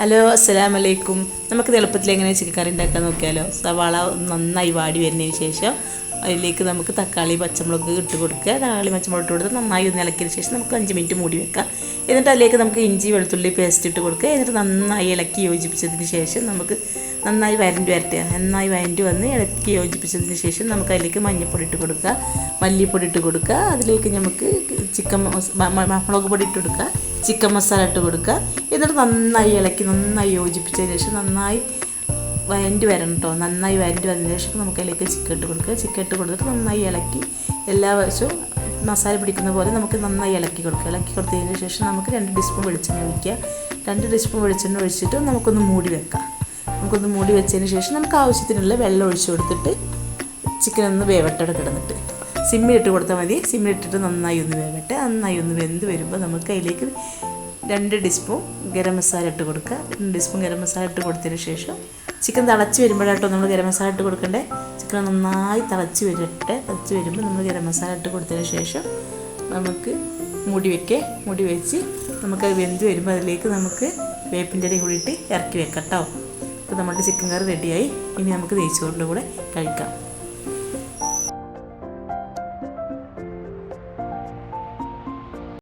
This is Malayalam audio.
ഹലോ, അസ്സലാമു അലൈക്കും. നമുക്ക് എളുപ്പത്തിൽ എങ്ങനെ ചിക്കൻ കറി ഉണ്ടാക്കാൻ നോക്കിയാലോ. സവാള നന്നായി വാടി വരുന്നതിന് ശേഷം അതിലേക്ക് നമുക്ക് തക്കാളി പച്ചമുളക് ഇട്ട് കൊടുക്കുക. തക്കാളി പച്ചമുളക് ഇട്ട് കൊടുത്ത് നന്നായി ഒന്ന് ഇളക്കിയതിന് ശേഷം നമുക്ക് 5 മിനിറ്റ് മൂടി വെക്കാം. എന്നിട്ട് അതിലേക്ക് നമുക്ക് ഇഞ്ചി വെളുത്തുള്ളി പേസ്റ്റ് ഇട്ട് കൊടുക്കുക. എന്നിട്ട് നന്നായി ഇളക്കി യോജിപ്പിച്ചതിന് ശേഷം നമുക്ക് നന്നായി നന്നായി വരണ്ടി വന്ന് ഇളക്കി യോജിപ്പിച്ചതിന് ശേഷം നമുക്ക് അതിലേക്ക് മഞ്ഞൾപ്പൊടി ഇട്ട് കൊടുക്കുക, മല്ലിപ്പൊടി ഇട്ട് കൊടുക്കുക. അതിലേക്ക് നമുക്ക് മുളക് പൊടി ഇട്ട് കൊടുക്കുക, ചിക്കൻ മസാല ഇട്ട് കൊടുക്കുക. എന്നിട്ട് നന്നായി ഇളക്കി നന്നായി യോജിപ്പിച്ചതിന് ശേഷം നന്നായി വരണ്ടി വരണം കേട്ടോ. നന്നായി വരണ്ടി വന്നതിന് ശേഷം നമുക്ക് അതിലേക്ക് ചിക്കൻ ഇട്ട് കൊടുക്കുക. ചിക്കൻ ഇട്ട് കൊടുത്തിട്ട് നന്നായി ഇളക്കി എല്ലാ വശവും മസാല പിടിക്കുന്ന പോലെ നമുക്ക് നന്നായി ഇളക്കി കൊടുക്കുക. ഇളക്കി കൊടുത്തതിന് ശേഷം നമുക്ക് 2 ടീസ്പൂൺ വെളിച്ചെണ്ണ ഒഴിക്കുക. 2 ടീസ്പൂൺ വെളിച്ചെണ്ണ ഒഴിച്ചിട്ട് നമുക്കൊന്ന് മൂടി വെക്കാം. നമുക്കൊന്ന് മൂടി വെച്ചതിന് ശേഷം നമുക്ക് ആവശ്യത്തിനുള്ള വെള്ളം ഒഴിച്ച് കൊടുത്തിട്ട് ചിക്കൻ ഒന്ന് വേവട്ടോടെ കിടന്നിട്ട് സിമ്മിലിട്ട് കൊടുത്താൽ മതി. സിമ്മിലിട്ടിട്ട് നന്നായി ഒന്ന് വേവട്ടെ. നന്നായി ഒന്ന് വെന്ത് വരുമ്പോൾ നമുക്ക് അതിലേക്ക് 2 ടീസ്പൂൺ ഗരം മസാല ഇട്ട് കൊടുക്കുക. 2 ടീസ്പൂൺ ഗരം മസാല ഇട്ട് കൊടുത്തതിന് ശേഷം ചിക്കൻ തിളച്ച് വരുമ്പോഴാട്ടോ നമ്മൾ ഗരം മസാല ഇട്ട് കൊടുക്കണ്ടേ. ചിക്കൻ നന്നായി തിളച്ച് വരട്ടെ. തിളച്ച് വരുമ്പോൾ നമ്മൾ ഗരം മസാല ഇട്ട് കൊടുത്തതിന് ശേഷം നമുക്ക് മൂടി വെച്ച് നമുക്ക് വെന്ത് വരുമ്പോൾ അതിലേക്ക് നമുക്ക് വേപ്പിൻ്റെ ഇലയും കൂടിയിട്ട് ഇറക്കി വെക്കാം കേട്ടോ. അപ്പോൾ നമ്മുടെ ചിക്കൻ കറി റെഡിയായി. ഇനി നമുക്ക് നെയ്ച്ചോറിൻ്റെ കൂടെ കഴിക്കാം.